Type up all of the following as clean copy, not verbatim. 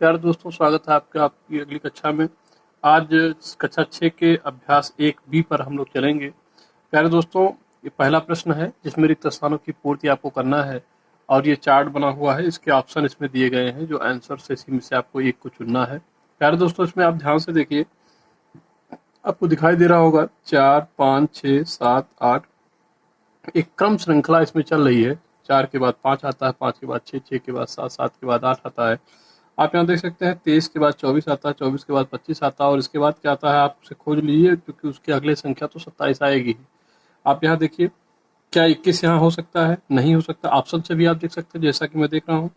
प्यारे दोस्तों, स्वागत है आपका आपकी अगली कक्षा में। आज कक्षा 6 के अभ्यास 1B पर हम लोग चलेंगे। प्यारे दोस्तों, ये पहला प्रश्न है जिसमें रिक्त स्थानों की पूर्ति आपको करना है और ये चार्ट बना हुआ है। इसके ऑप्शन इसमें दिए गए हैं, जो आंसर से इसी में से आपको एक को चुनना है। प्यारे दोस्तों, इसमें आप ध्यान से देखिए, आपको दिखाई दे रहा होगा 4, 5, 6, 7, 8 एक क्रम श्रृंखला इसमें चल रही है। 4 के बाद 5 आता है, 5 के बाद 6, 6 के बाद 7, 7 के बाद 8 आता है। आप यहाँ देख सकते हैं 23 के बाद 24 आता है, 24 के बाद 25 आता है और इसके बाद क्या आता है आप उसे खोज लीजिए, क्योंकि उसके अगले संख्या तो 27 आएगी ही। आप यहाँ देखिए, क्या 21 यहाँ हो सकता है? नहीं हो सकता। ऑप्शन से भी आप देख सकते हैं, जैसा कि मैं देख रहा हूँ।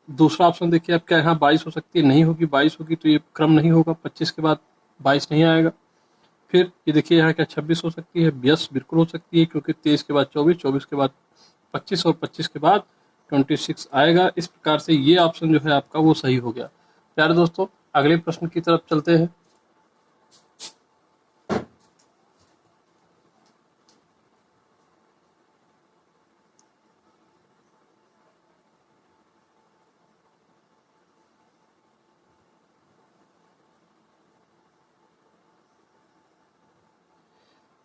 दूसरा ऑप्शन देखिए आप, क्या यहाँ 22 हो सकती है? नहीं होगी। 22 होगी तो ये क्रम नहीं होगा, 25 के बाद 22 नहीं आएगा। फिर ये देखिए यहाँ क्या 26 हो सकती है? यस, बिल्कुल हो सकती है, क्योंकि 23 के बाद 24, 24 के बाद 25 और 25 के बाद 26 आएगा। इस प्रकार से ये ऑप्शन जो है आपका वो सही हो गया। प्यारे दोस्तों, अगले प्रश्न की तरफ चलते हैं।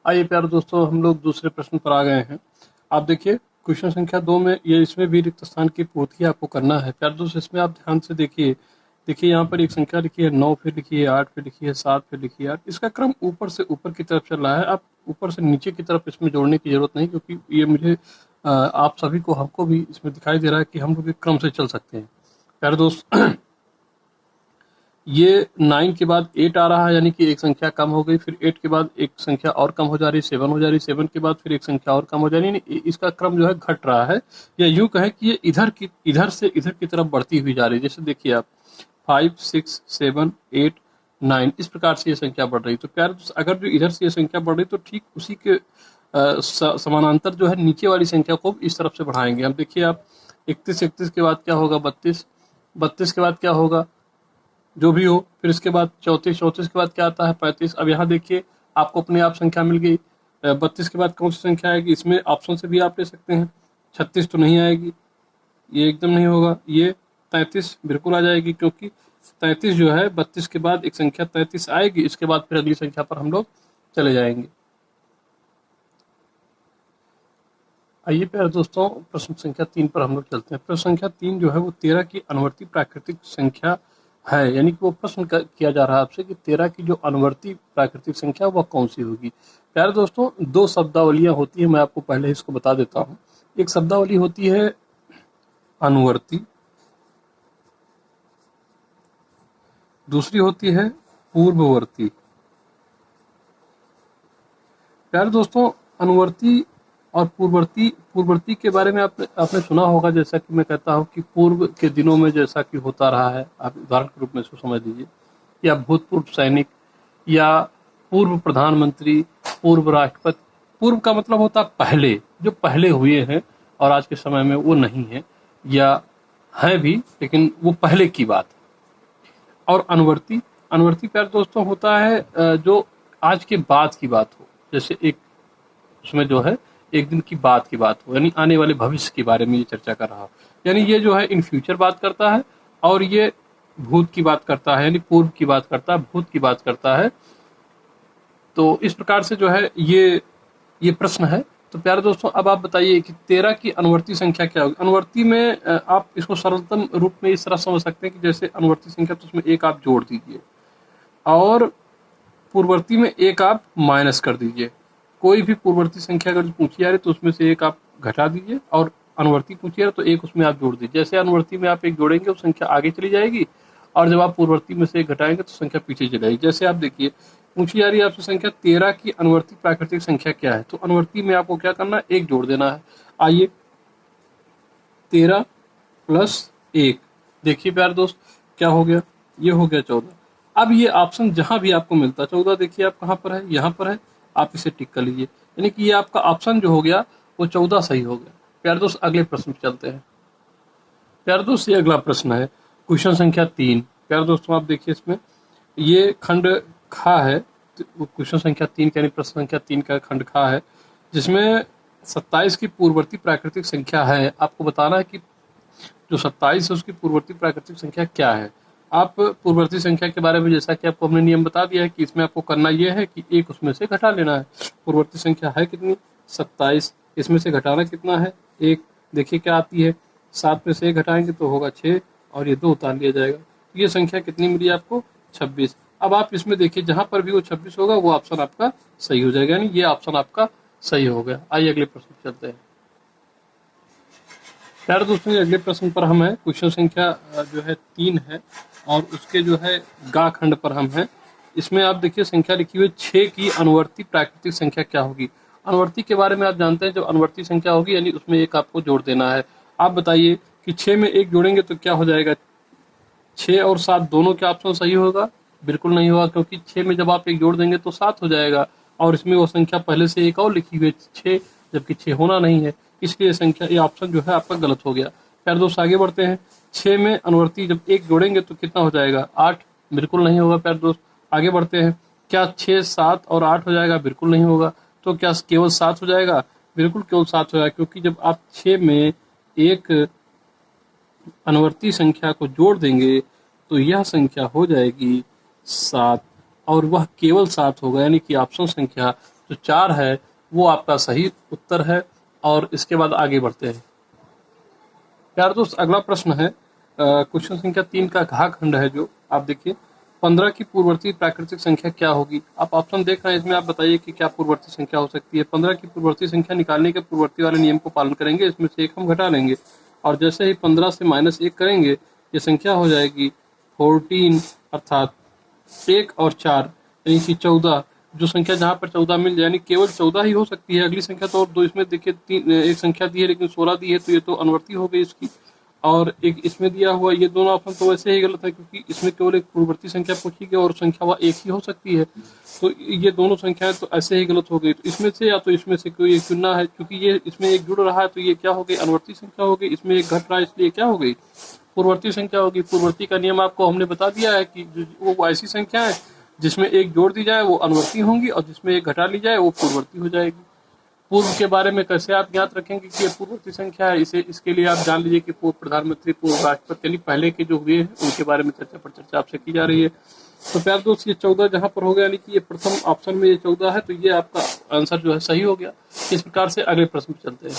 आइए प्यारे दोस्तों, हम लोग दूसरे प्रश्न पर आ गए हैं। आप देखिए क्वेश्चन संख्या 2 में ये इसमें भी रिक्त स्थान की पूर्ति आपको करना है। प्यारे दोस्तों, इसमें आप ध्यान से देखिए, यहाँ पर एक संख्या लिखी है 9, फिर लिखी है 8, फिर लिखी है 7, फिर लिखी है 8। इसका क्रम ऊपर से ऊपर की तरफ चल रहा है। आप ऊपर से नीचे की तरफ इसमें जोड़ने की जरूरत नहीं, क्योंकि ये मुझे आप सभी को, हमको भी इसमें दिखाई दे रहा है कि हम लोग एक क्रम से चल सकते हैं। प्यारे दोस्त, ये 9 के बाद 8 आ रहा है, यानी कि एक संख्या कम हो गई। फिर 8 के बाद एक संख्या और कम हो जा रही है, 7 हो जा रही है। 7 के बाद फिर एक संख्या और कम हो जा रही है, यानी इसका क्रम जो है घट रहा है, या यूं कहें कि ये इधर से इधर की तरफ बढ़ती हुई जा रही है। जैसे देखिए आप 5, 6, 7, 8, 9 इस प्रकार से ये संख्या बढ़ रही है। तो प्यार, अगर जो इधर से ये संख्या बढ़ रही है तो ठीक उसी के समानांतर जो है नीचे वाली संख्या को इस तरफ से बढ़ाएंगे। अब देखिए आप 31 के बाद क्या होगा? 32 के बाद क्या होगा? जो भी हो। फिर इसके बाद 34 के बाद क्या आता है? 35। अब यहाँ देखिए आपको अपने आप संख्या मिल गई। 32 के बाद कौन सी संख्या आएगी? इसमें ऑप्शन से भी आप ले सकते हैं। 36 तो नहीं आएगी, ये एकदम नहीं होगा। ये 33 बिल्कुल आ जाएगी, क्योंकि 33 जो है 32 के बाद एक संख्या 33 आएगी। इसके बाद फिर अगली संख्या पर हम लोग चले जाएंगे। आइए प्यारे दोस्तों, प्रश्न संख्या 3 पर हम लोग चलते हैं। प्रश्न संख्या 3 जो है वो 13 की अनुवर्ती प्राकृतिक संख्या है, यानी कि वो प्रश्न किया जा रहा है आपसे कि 13 की जो अनुवर्ती प्राकृतिक संख्या वह कौन सी होगी। प्यारे दोस्तों, दो शब्दावलियां होती है, मैं आपको पहले इसको बता देता हूँ। एक शब्दावली होती है अनुवर्ती, दूसरी होती है पूर्ववर्ती। प्यारे दोस्तों, अनुवर्ती और पूर्ववर्ती के बारे में आपने सुना होगा। जैसा कि मैं कहता हूँ कि पूर्व के दिनों में जैसा कि होता रहा है, आप उदाहरण के रूप में इसको समझ लीजिए, या भूतपूर्व सैनिक, या पूर्व प्रधानमंत्री, पूर्व राष्ट्रपति। पूर्व का मतलब होता है पहले, जो पहले हुए हैं और आज के समय में वो नहीं है, या है भी लेकिन वो पहले की बात। और अनुवर्ती प्यारे दोस्तों होता है जो आज के बाद की बात हो। जैसे एक उसमें जो है एक दिन की बात हो, यानी आने वाले भविष्य के बारे में ये चर्चा कर रहा हो। यानी ये जो है इन फ्यूचर बात करता है, और ये भूत की बात करता है, यानी पूर्व की बात करता है, भूत की बात करता है। तो इस प्रकार से जो है ये प्रश्न है। तो प्यारे दोस्तों, अब आप बताइए कि 13 की अनुवर्ती संख्या क्या होगी। अनुवर्ती में आप इसको सरलतम रूप में इस तरह समझ सकते हैं कि जैसे अनुवर्ती संख्या, तो उसमें एक आप जोड़ दीजिए, और पूर्ववर्ती में एक आप माइनस कर दीजिए। कोई भी पूर्ववर्ती संख्या अगर पूछी जा रही तो उसमें से एक आप घटा दीजिए, और अनुवर्ती पूछी जा रही तो एक उसमें आप जोड़ दीजिए। जैसे अनुवर्ती में आप एक जोड़ेंगे वो संख्या आगे चली जाएगी, और जब आप पूर्ववर्ती में से एक घटाएंगे तो संख्या पीछे चली जाएगी। जैसे आप देखिए, पूछी जा रही है आपसे संख्या 13 की अनुवर्ती प्राकृतिक संख्या क्या है, तो अनुवर्ती में आपको क्या करना है? एक जोड़ देना है। आइए, 13 प्लस 1, देखिए प्यारे दोस्त क्या हो गया? ये हो गया 14। अब ये ऑप्शन जहां भी आपको मिलता है, 14 देखिए आप कहां पर है? यहाँ पर है, आप इसे टिक कर लीजिए, यानी कि ये आपका ऑप्शन जो हो गया वो 14 सही हो गया। प्यारे दोस्त, अगले प्रश्न पे चलते हैं। प्यारे दोस्त, ये अगला प्रश्न है क्वेश्चन संख्या 3। प्यारे दोस्तों, आप देखिए इसमें ये खंड खा है। क्वेश्चन संख्या 3 यानी प्रश्न संख्या 3 का खंड खा है, जिसमें 27 की पूर्ववर्ती प्राकृतिक संख्या है। आपको बताना है कि जो 27 है उसकी पूर्ववर्ती प्राकृतिक संख्या क्या है। आप पूर्ववर्ती संख्या के बारे में जैसा कि आपको हमने नियम बता दिया है कि इसमें आपको करना यह है कि एक उसमें से घटा लेना है। पूर्ववर्ती संख्या है कितनी? 27। इसमें से घटाना कितना है? 1। देखिए क्या आती है, 7 में से 1 घटाएंगे तो होगा 6 और ये 2 उतार लिया जाएगा। ये संख्या कितनी मिली आपको? 26। अब आप इसमें देखिए जहां पर भी वो 26 होगा वो ऑप्शन आपका सही हो जाएगा, यानी ये ऑप्शन आपका सही हो गया। आइए अगले प्रश्न पर चलते हैं। प्यारे दोस्तों, अगले प्रश्न पर हम है, क्वेश्चन संख्या जो है 3 है और उसके जो है गा खंड पर हम हैं। इसमें आप देखिए संख्या लिखी हुई 6 की अनुवर्ती प्राकृतिक संख्या क्या होगी। अनुवर्ती के बारे में आप जानते हैं, जब अनुवर्ती संख्या होगी यानी उसमें एक आपको जोड़ देना है। आप बताइए कि 6 में 1 जोड़ेंगे तो क्या हो जाएगा? 6 और 7 दोनों के ऑप्शन सही होगा? बिल्कुल नहीं होगा, क्योंकि 6 में जब आप 1 जोड़ देंगे तो 7 हो जाएगा और इसमें वो संख्या पहले से एक और लिखी हुई है 6, जबकि 6 होना नहीं है, इसलिए संख्या ये ऑप्शन जो है आपका गलत हो गया। प्यारे दोस्त आगे बढ़ते हैं। 6 में अनुवर्ती जब 1 जोड़ेंगे तो कितना हो जाएगा? 8। बिल्कुल नहीं होगा प्यारे दोस्त। आगे बढ़ते हैं। क्या 6, 7 और 8 हो जाएगा? बिल्कुल नहीं होगा। तो क्या केवल 7 हो जाएगा? बिल्कुल केवल 7 हो जाएगा, क्योंकि जब आप 6 में एक अनुवर्ती संख्या को जोड़ देंगे तो यह संख्या हो जाएगी 7 और वह केवल 7 होगा, यानी कि ऑप्शन संख्या जो 4 है वो आपका सही उत्तर है। और इसके बाद आगे बढ़ते हैं। प्यारे दोस्त अगला प्रश्न है क्वेश्चन संख्या 3 का घा खंड है, जो आप देखिए 15 की पूर्ववर्ती प्राकृतिक संख्या क्या होगी। आप ऑप्शन देख रहे हैं, इसमें आप बताइए कि क्या पूर्ववर्ती संख्या हो सकती है। 15 की पूर्ववर्ती संख्या निकालने के पूर्ववर्ती वाले नियम को पालन करेंगे, इसमें से 1 हम घटा लेंगे और जैसे ही 15 से -1 करेंगे ये संख्या हो जाएगी 14, अर्थात 1 और 4 यानी कि 14। जो संख्या जहाँ पर 14 मिल जाए यानी केवल 14 ही हो सकती है। अगली संख्या तो और दो, इसमें देखिए 3 एक संख्या दी है लेकिन 16 दी है, तो ये तो अनुवर्ती हो गई इसकी। और एक इसमें दिया हुआ, ये दोनों ऑप्शन तो वैसे ही गलत है, क्योंकि इसमें केवल एक पूर्ववर्ती संख्या पूछी गई और संख्या वह एक ही हो सकती है, तो ये दोनों संख्याएं तो ऐसे ही गलत हो गई। तो इसमें से या तो इसमें से कोई एक चुनना है, क्योंकि ये इसमें एक जुड़ रहा है तो ये क्या हो गई? अनुवर्ती संख्या हो गई। इसमें एक घट रहा है इसलिए क्या हो गई? पूर्ववर्ती संख्या होगी। पूर्ववर्ती का नियम आपको हमने बता दिया है कि वो ऐसी संख्या है जिसमें एक जोड़ दी जाए वो अनुवर्ती होंगी और जिसमें एक घटा ली जाए वो पूर्ववर्ती हो जाएगी। पूर्व के बारे में कैसे आप ज्ञात रखेंगे कि ये पूर्ववर्ती संख्या है? इसके लिए आप जान लीजिए कि पूर्व प्रधानमंत्री, पूर्व राष्ट्रपति, यानी पहले के जो हुए हैं उनके बारे में चर्चा आपसे की जा रही है। तो प्यारे दोस्त ये 14 जहाँ पर हो गया, यानी कि ये प्रथम ऑप्शन में ये 14 है, तो ये आपका आंसर जो है सही हो गया। इस प्रकार से अगले प्रश्न पर चलते हैं।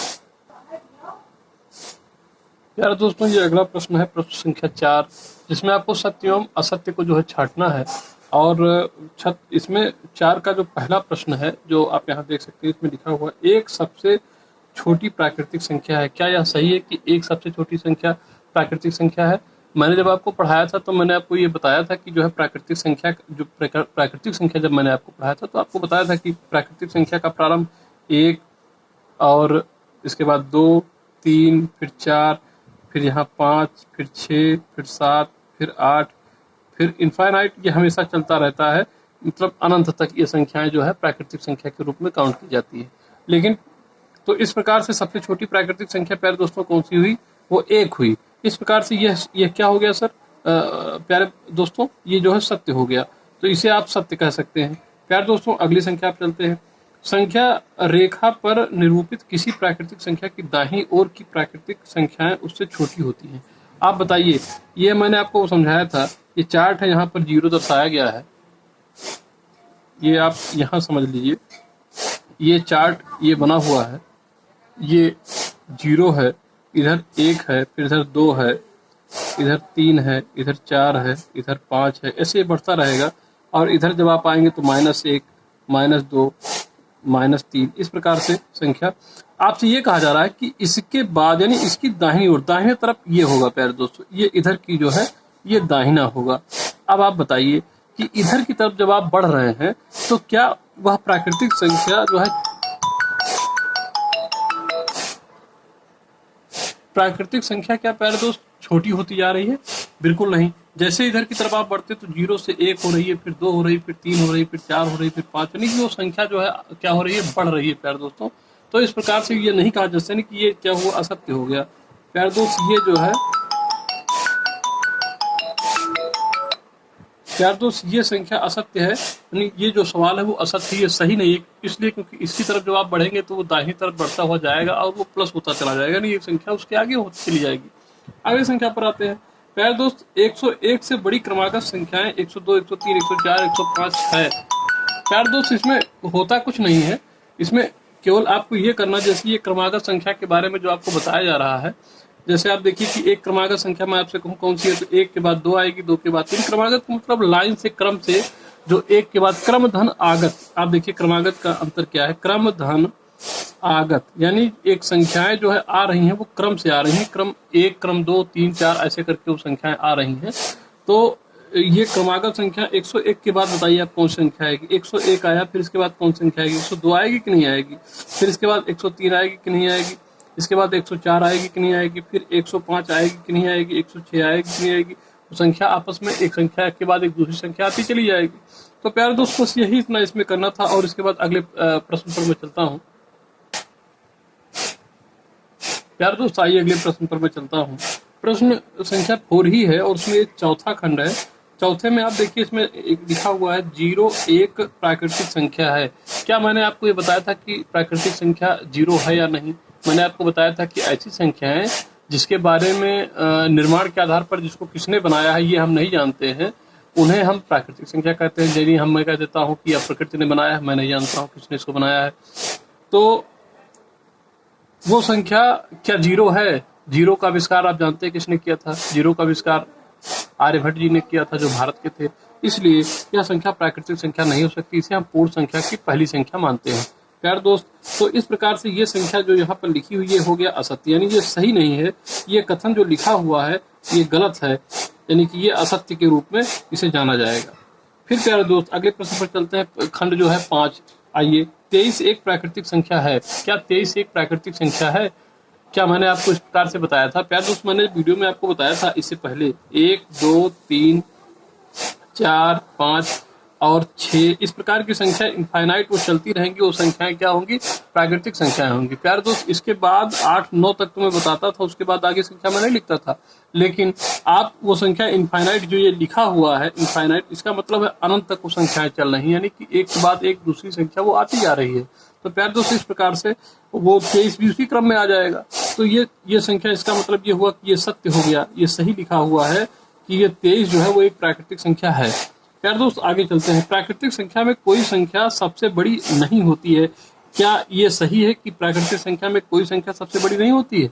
प्यारे दोस्तों ये अगला प्रश्न है, प्रश्न संख्या 4, जिसमें आपको सत्य एवं असत्य को जो है छांटना है। और इसमें 4 का जो पहला प्रश्न है जो आप यहाँ देख सकते हैं, इसमें लिखा हुआ एक सबसे छोटी प्राकृतिक संख्या है। क्या यह सही है कि एक सबसे छोटी संख्या प्राकृतिक संख्या है? मैंने जब आपको पढ़ाया था तो मैंने आपको ये बताया था कि जो है प्राकृतिक संख्या जब मैंने आपको पढ़ाया था तो आपको बताया था कि प्राकृतिक संख्या का प्रारंभ 1 और इसके बाद 2, 3, फिर 4, फिर यहाँ 5, फिर 6, फिर 7, फिर 8, फिर इनफाइनाइट, ये हमेशा चलता रहता है, मतलब अनंत तक ये संख्याएं जो है प्राकृतिक संख्या के रूप में काउंट की जाती है। लेकिन तो इस प्रकार से सबसे छोटी प्राकृतिक संख्या प्यारे दोस्तों कौन सी हुई? वो 1 हुई। इस प्रकार से यह क्या हो गया सर? प्यारे दोस्तों ये जो है सत्य हो गया, तो इसे आप सत्य कह सकते हैं। प्यारे दोस्तों अगली संख्या पर चलते हैं। संख्या रेखा पर निरूपित किसी प्राकृतिक संख्या की दाहिनी ओर की प्राकृतिक संख्याएं उससे छोटी होती हैं। आप बताइए, ये मैंने आपको समझाया था, ये चार्ट है, यहाँ पर 0 दर्शाया गया है, ये आप यहाँ समझ लीजिए। ये चार्ट ये बना हुआ है, ये 0 है, इधर 1 है, फिर इधर 2 है, इधर 3 है, इधर 4 है, इधर 5 है, ऐसे बढ़ता रहेगा। और इधर जब आप आएंगे तो -1, -2, -3, इस प्रकार से संख्या। आपसे ये कहा जा रहा है कि इसके बाद यानी इसकी दाहिनी ओर, दाहिने तरफ ये होगा प्यारे दोस्तों, ये इधर की जो है ये दाहिना होगा। अब आप बताइए कि इधर की तरफ जब आप बढ़ रहे हैं तो क्या वह प्राकृतिक संख्या जो है, प्राकृतिक संख्या क्या प्यारे दोस्त छोटी होती जा रही है? बिल्कुल नहीं। जैसे इधर की तरफ आप बढ़ते तो 0 से 1 हो रही है, फिर 2 हो रही है, फिर 3 हो रही है, फिर 4 हो रही है, फिर 5, यानी कि वो संख्या जो है क्या हो रही है? बढ़ रही है प्यारे दोस्तों। तो इस प्रकार से ये नहीं कहा जा सकता कि ये क्या हुआ? असत्य हो गया। प्यारे दोस्त ये जो है प्यारे दोस्त ये संख्या असत्य है, यानी ये जो सवाल है वो असत्य है, ये सही नहीं है। इसलिए क्योंकि इसकी तरफ जब आप बढ़ेंगे तो वो दाहिनी तरफ बढ़ता हुआ जाएगा और वो प्लस होता चला जाएगा, यानी ये संख्या उसके आगे होती चली जाएगी। अगली संख्या पर आते हैं। प्यारे दोस्त 101 से बड़ी क्रमागत संख्याएं 102, 103, 104, 105 है। प्यारे दोस्त इसमें होता कुछ नहीं है, इसमें केवल आपको ये करना, जैसे ये क्रमागत संख्या के बारे में जो आपको बताया जा रहा है, जैसे आप देखिए कि एक क्रमागत संख्या मैं आपसे कहूँ कौन सी है, तो 1 के बाद 2 आएगी, 2 के बाद 3। क्रमागत का मतलब लाइन से, क्रम से, जो 1 के बाद क्रम धन आगत। आप देखिए क्रमागत का अंतर क्या है, क्रम धन आगत, यानी एक संख्याएं जो है आ रही हैं वो क्रम से आ रही हैं, क्रम 1, क्रम 2, 3, 4 ऐसे करके वो संख्याएं आ रही हैं। तो ये क्रमागत संख्या 101 के बाद बताइए आप कौन सी संख्या आएगी। 101 आया, फिर इसके बाद कौन सी संख्या आएगी, 102 आएगी कि नहीं आएगी, फिर इसके बाद 103 आएगी कि नहीं आएगी, इसके बाद 104 आएगी कि नहीं आएगी, फिर 105 आएगी कि नहीं आएगी, 106 आएगी कि नहीं आएगी। तो संख्या आपस में एक संख्या के बाद एक दूसरी संख्या आती चली जाएगी। तो प्यारे दोस्त बस यही इतना इसमें करना था, और इसके बाद अगले प्रश्न पर मैं चलता हूँ। प्यारे दोस्त आइए अगले प्रश्न पर मैं चलता हूँ। प्रश्न संख्या 4 ही है और उसमें एक चौथा खंड है। चौथे में आप देखिए इसमें एक लिखा हुआ है 0 एक प्राकृतिक संख्या है। क्या मैंने आपको ये बताया था कि प्राकृतिक संख्या 0 है या नहीं? मैंने आपको बताया था कि ऐसी संख्याएं जिसके बारे में निर्माण के आधार पर जिसको किसने बनाया है ये हम नहीं जानते हैं, उन्हें हम प्राकृतिक संख्या कहते हैं। यदि मैं कह देता हूँ कि प्रकृति ने बनाया है, मैं नहीं जानता हूँ किसने इसको बनाया है, तो वो संख्या क्या 0 है? 0 का आविष्कार आप जानते हैं किसने किया था? 0 का आविष्कार आर्यभट्ट जी ने किया था, जो भारत के थे। इसलिए यह संख्या प्राकृतिक संख्या नहीं हो सकती, इसे हम पूर्ण संख्या की पहली संख्या मानते हैं। प्यारे दोस्त, तो इस प्रकार से ये संख्या जो यहाँ पर लिखी हुई है हो गया असत्य, यानी ये सही नहीं है। ये कथन जो लिखा हुआ है ये गलत है, यानी कि ये असत्य के रूप में इसे जाना जाएगा। फिर प्यारे दोस्त अगले प्रश्न पर चलते हैं, खंड जो है 5। आइए, 23 एक प्राकृतिक संख्या है। क्या 23 एक प्राकृतिक संख्या है? क्या मैंने आपको इस प्रकार से बताया था? प्यारे दोस्त मैंने वीडियो में आपको बताया था इससे पहले 1, 2, 3, 4, 5 और 6 इस प्रकार की संख्या इनफाइनाइट वो चलती रहेंगी, वो संख्याएं क्या होंगी? प्राकृतिक संख्याएं होंगी। प्यारे दोस्त इसके बाद 8, 9 तक तो मैं बताता था, उसके बाद आगे संख्या मैं नहीं लिखता था। लेकिन आप वो संख्या इनफाइनाइट जो ये लिखा हुआ है इनफाइनाइट, इसका मतलब है अनंत तक वो संख्याएं चल रही हैं, यानी कि एक के बाद एक दूसरी संख्या वो आती जा रही है। तो प्यारे दोस्त इस प्रकार से वो 23 भी उसी क्रम में आ जाएगा। तो ये संख्या, इसका मतलब ये हुआ कि ये सत्य हो गया, ये सही लिखा हुआ है कि ये 23 जो है वो एक प्राकृतिक संख्या है। प्यारे दोस्त आगे चलते हैं। प्राकृतिक संख्या में कोई संख्या सबसे बड़ी नहीं होती है। क्या ये सही है कि प्राकृतिक संख्या में कोई संख्या सबसे बड़ी नहीं होती है?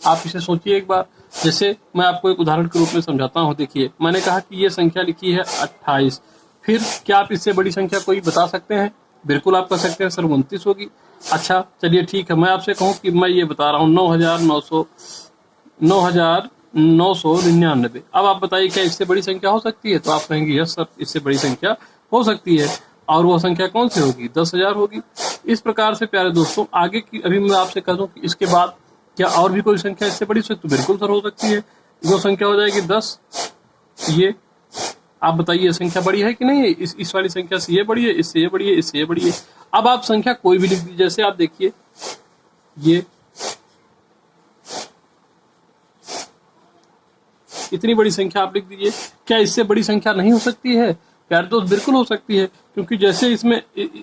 आप इसे सोचिए एक बार। जैसे मैं आपको एक उदाहरण के रूप में समझाता हूँ। देखिए, मैंने कहा कि ये संख्या लिखी है 28। फिर क्या आप इससे बड़ी संख्या कोई बता सकते हैं? बिल्कुल आप कह सकते हैं सर 29 होगी। अच्छा चलिए ठीक है, मैं आपसे कहूँ कि मैं ये बता रहा हूँ 9,999। अब आप बताइए क्या इससे बड़ी संख्या हो सकती है? तो आप कहेंगे यस सर, इससे बड़ी संख्या हो सकती है। और वो संख्या कौन सी होगी? 10,000 होगी। इस प्रकार से प्यारे दोस्तों आगे की, अभी मैं आपसे कह दूं कि इसके बाद क्या और भी कोई संख्या इससे बड़ी सकती? तो बिल्कुल सर हो सकती है। वो संख्या हो जाएगी 10। ये आप बताइए संख्या बड़ी है कि नहीं है? इस वाली संख्या से ये बड़ी है, इससे ये बड़ी है, इससे ये बड़ी है। अब आप संख्या कोई भी लिख दीजिए। जैसे आप देखिए ये इतनी बड़ी संख्या आप लिख दीजिए। क्या इससे बड़ी संख्या नहीं हो सकती है? प्यारे दोस्त बिल्कुल हो सकती है, क्योंकि जैसे इसमें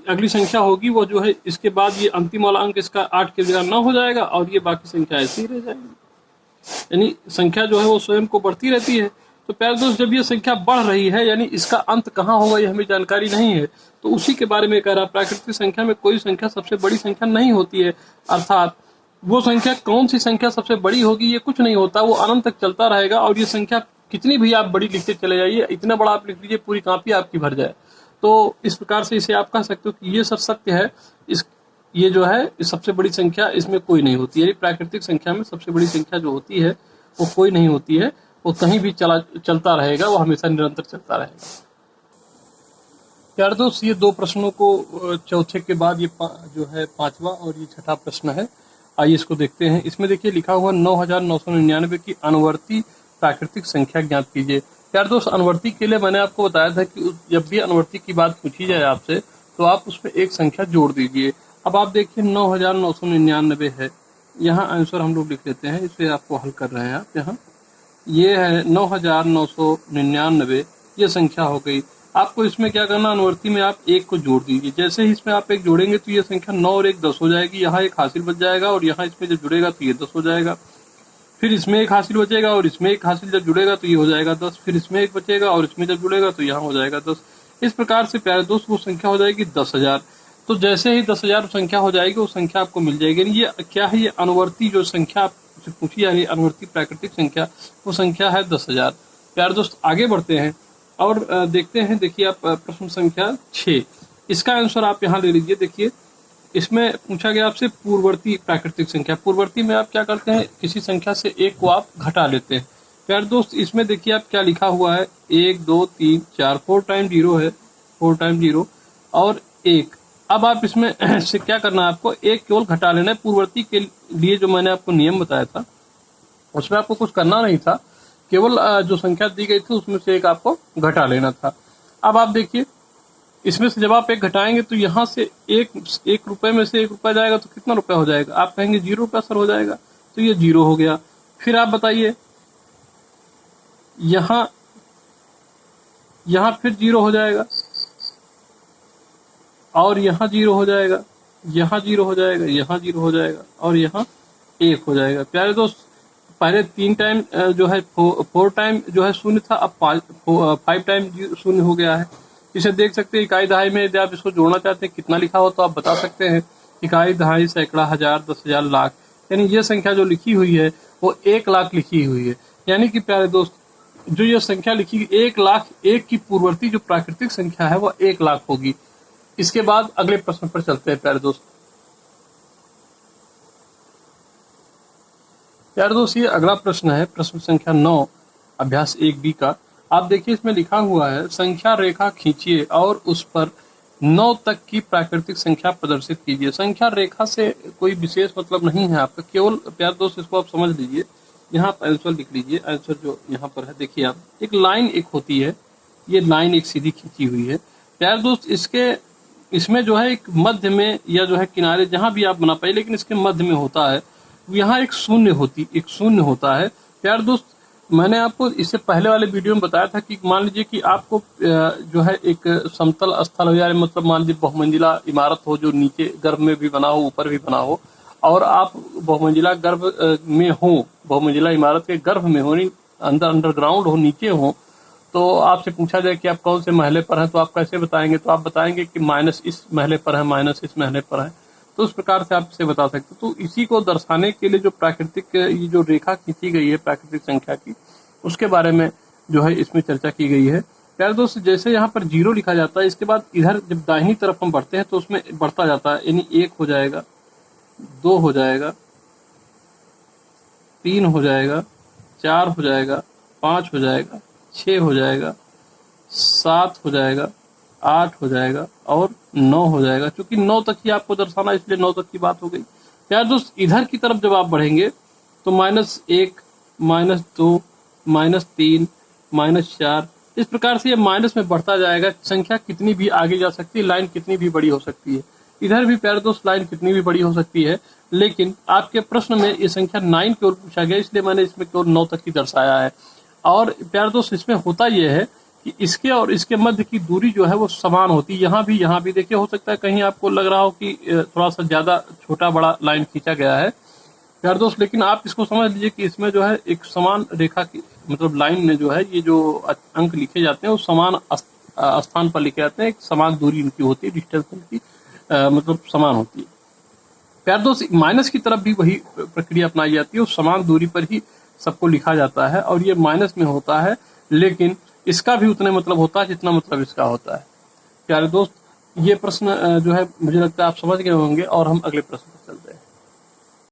अगली संख्या होगी वो जो है इसके बाद ये अंतिम वाला अंक इसका 8 के जगह 9 हो जाएगा और ये बाकी संख्या ऐसी ही रह जाएगी। यानी संख्या जो है वो स्वयं को बढ़ती रहती है। तो प्यारे दोस्त जब ये संख्या बढ़ रही है यानी इसका अंत कहाँ होगा ये हमें जानकारी नहीं है। तो उसी के बारे में कह रहा, प्राकृतिक संख्या में कोई संख्या सबसे बड़ी संख्या नहीं होती है। अर्थात वो संख्या कौन सी संख्या सबसे बड़ी होगी ये कुछ नहीं होता, वो अनंत तक चलता रहेगा। और ये संख्या कितनी भी आप बड़ी लिखते चले जाइए, इतना बड़ा आप लिख लीजिए पूरी कॉपी आपकी भर जाए। तो इस प्रकार से इसे आप कह सकते हो कि ये सब सत्य है। ये जो है इस सबसे बड़ी संख्या इसमें कोई नहीं होती, यानी प्राकृतिक संख्या में सबसे बड़ी संख्या जो होती है वो कोई नहीं होती है। वो कहीं भी चलता रहेगा, वो हमेशा निरंतर चलता रहेगा। यार दोस्त ये दो प्रश्नों को चौथे के बाद ये जो है 5वां और ये 6ठा प्रश्न है। आइए इसको देखते हैं। इसमें देखिए लिखा हुआ 9,999 की अनुवर्ती प्राकृतिक संख्या ज्ञात कीजिए। यार दोस्त अनुवर्ती के लिए मैंने आपको बताया था कि जब भी अनुवर्ती की बात पूछी जाए आपसे तो आप उसमें एक संख्या जोड़ दीजिए। अब आप देखिए 9,999 है, यहाँ आंसर हम लोग लिख लेते हैं, इसे आपको हल कर रहे हैं आप। यहाँ ये है 9,999 ये संख्या हो गई। आपको इसमें क्या करना, अनुवर्ती में आप एक को जोड़ दीजिए। जैसे ही इसमें आप एक जोड़ेंगे तो ये संख्या 9 और 1 10 हो जाएगी, यहाँ एक हासिल बच जाएगा और यहाँ इसमें जब जुड़ेगा तो ये 10 हो जाएगा। फिर इसमें एक हासिल बचेगा और इसमें एक हासिल जब जुड़ेगा तो ये हो जाएगा 10, फिर इसमें एक बचेगा और इसमें जब जुड़ेगा तो यहाँ हो जाएगा 10। इस प्रकार से प्यारे दोस्त वो संख्या हो जाएगी 10,000। तो जैसे ही 10,000 संख्या हो जाएगी वो संख्या आपको मिल जाएगी। ये क्या है, ये अनुवर्ती जो संख्या आपसे पूछी जा रही है, अनुवर्ती प्राकृतिक संख्या, वो संख्या है 10,000। प्यारे दोस्त आगे बढ़ते हैं और देखते हैं। देखिए आप प्रश्न संख्या 6, इसका आंसर आप यहाँ ले लीजिए। देखिए इसमें पूछा गया आपसे पूर्ववर्ती प्राकृतिक संख्या। पूर्ववर्ती में आप क्या करते हैं, किसी संख्या से एक को आप घटा लेते हैं। प्यारे दोस्त इसमें देखिए आप क्या लिखा हुआ है, 1 2 3 4, 4 टाइम 0 है, 4 टाइम 0 और 1। अब आप इसमें से क्या करना है, आपको एक केवल घटा लेना है। पूर्ववर्ती के लिए जो मैंने आपको नियम बताया था उसमें आपको कुछ करना नहीं था, केवल जो संख्या दी गई थी उसमें से एक आपको घटा लेना था। अब आप देखिए इसमें से जब आप एक घटाएंगे तो यहाँ से एक रुपए में से 1 रुपया जाएगा तो कितना रुपया हो जाएगा, आप कहेंगे 0 रुपया सर हो जाएगा, तो ये 0 हो गया। फिर आप बताइए यहाँ फिर 0 हो जाएगा और यहाँ 0 हो जाएगा, यहाँ 0 हो जाएगा, यहाँ 0 हो जाएगा और यहाँ 1 हो जाएगा। प्यारे दोस्त पहले 3 टाइम जो है 4 टाइम जो है शून्य था, अब 5 टाइम शून्य हो गया है। इसे देख सकते हैं इकाई दहाई में। यदि आप इसको जोड़ना चाहते हैं कितना लिखा हो तो आप बता सकते हैं, इकाई दहाई सैकड़ा हजार 10,000 लाख, यानी ये संख्या जो लिखी हुई है वो 1 लाख लिखी हुई है। यानी कि प्यारे दोस्त जो ये संख्या लिखी 1 लाख, एक की पूर्ववर्ती जो प्राकृतिक संख्या है वो 1 लाख होगी। इसके बाद अगले प्रश्न पर चलते हैं प्यारे दोस्त। प्यारे दोस्त ये अगला प्रश्न है, प्रश्न संख्या 9, अभ्यास 1B का। आप देखिए इसमें लिखा हुआ है, संख्या रेखा खींचिए और उस पर 9 तक की प्राकृतिक संख्या प्रदर्शित कीजिए। संख्या रेखा से कोई विशेष मतलब नहीं है आपका, केवल प्यारे दोस्त इसको आप समझ लीजिए। यहाँ आप आंसर लिख लीजिए। आंसर जो यहाँ पर है देखिए आप, एक लाइन एक होती है, ये लाइन एक सीधी खींची हुई है। प्यारे दोस्त इसमें जो है एक मध्य में या जो है किनारे जहां भी आप बना पाए, लेकिन इसके मध्य में होता है, यहाँ एक शून्य होता है। प्यारे दोस्त मैंने आपको इससे पहले वाले वीडियो में बताया था कि मान लीजिए कि आपको जो है एक समतल स्थल हो, या मतलब मान लीजिए बहुमंजिला इमारत हो जो नीचे गर्भ में भी बना हो ऊपर भी बना हो, और आप बहुमंजिला गर्भ में हो, बहुमंजिला इमारत के गर्भ में हो, अंडरग्राउंड हो, नीचे हो, तो आपसे पूछा जाए कि आप कौन से महले पर हैं तो आप कैसे बताएंगे, तो आप बताएंगे कि माइनस इस महले पर है, माइनस इस महले पर है। तो उस प्रकार से आप इसे बता सकते हो। तो इसी को दर्शाने के लिए जो प्राकृतिक ये जो रेखा खींची गई है प्राकृतिक संख्या की, उसके बारे में जो है इसमें चर्चा की गई है। प्यारे दोस्त जैसे यहाँ पर 0 लिखा जाता है, इसके बाद इधर जब दाहिनी तरफ हम बढ़ते हैं तो उसमें बढ़ता जाता है, यानी 1 हो जाएगा, 2 हो जाएगा, 3 हो जाएगा, 4 हो जाएगा, 5 हो जाएगा, 6 हो जाएगा, 7 हो जाएगा, 8 हो जाएगा और 9 हो जाएगा। क्योंकि 9 तक ही आपको दर्शाना, इसलिए 9 तक की बात हो गई। यार दोस्त इधर की तरफ जब आप बढ़ेंगे तो -1, -2, -3, -4, इस प्रकार से ये माइनस में बढ़ता जाएगा। संख्या कितनी भी आगे जा सकती है, लाइन कितनी भी बड़ी हो सकती है। इधर भी प्यारे दोस्त लाइन कितनी भी बड़ी हो सकती है, लेकिन आपके प्रश्न में ये संख्या 9 की ओर पूछा गया, इसलिए मैंने इसमें केवल 9 तक ही दर्शाया है। और प्यारे दोस्त इसमें होता यह है कि इसके और इसके मध्य की दूरी जो है वो समान होती है। यहाँ भी देखिए, हो सकता है कहीं आपको लग रहा हो कि थोड़ा सा ज्यादा छोटा बड़ा लाइन खींचा गया है प्यारे दोस्त, लेकिन आप इसको समझ लीजिए कि इसमें जो है एक समान रेखा की मतलब लाइन में जो है ये जो अंक लिखे जाते हैं वो समान स्थान पर लिखे जाते हैं, एक समान दूरी इनकी होती है, डिस्टेंस इनकी मतलब समान होती है। प्यारे दोस्त माइनस की तरफ भी वही प्रक्रिया अपनाई जाती है, उस समान दूरी पर ही सबको लिखा जाता है और ये माइनस में होता है, लेकिन इसका भी उतने मतलब होता है जितना मतलब इसका होता है। प्यारे दोस्त ये प्रश्न जो है मुझे लगता है आप समझ गए होंगे और हम अगले प्रश्न पर चलते हैं।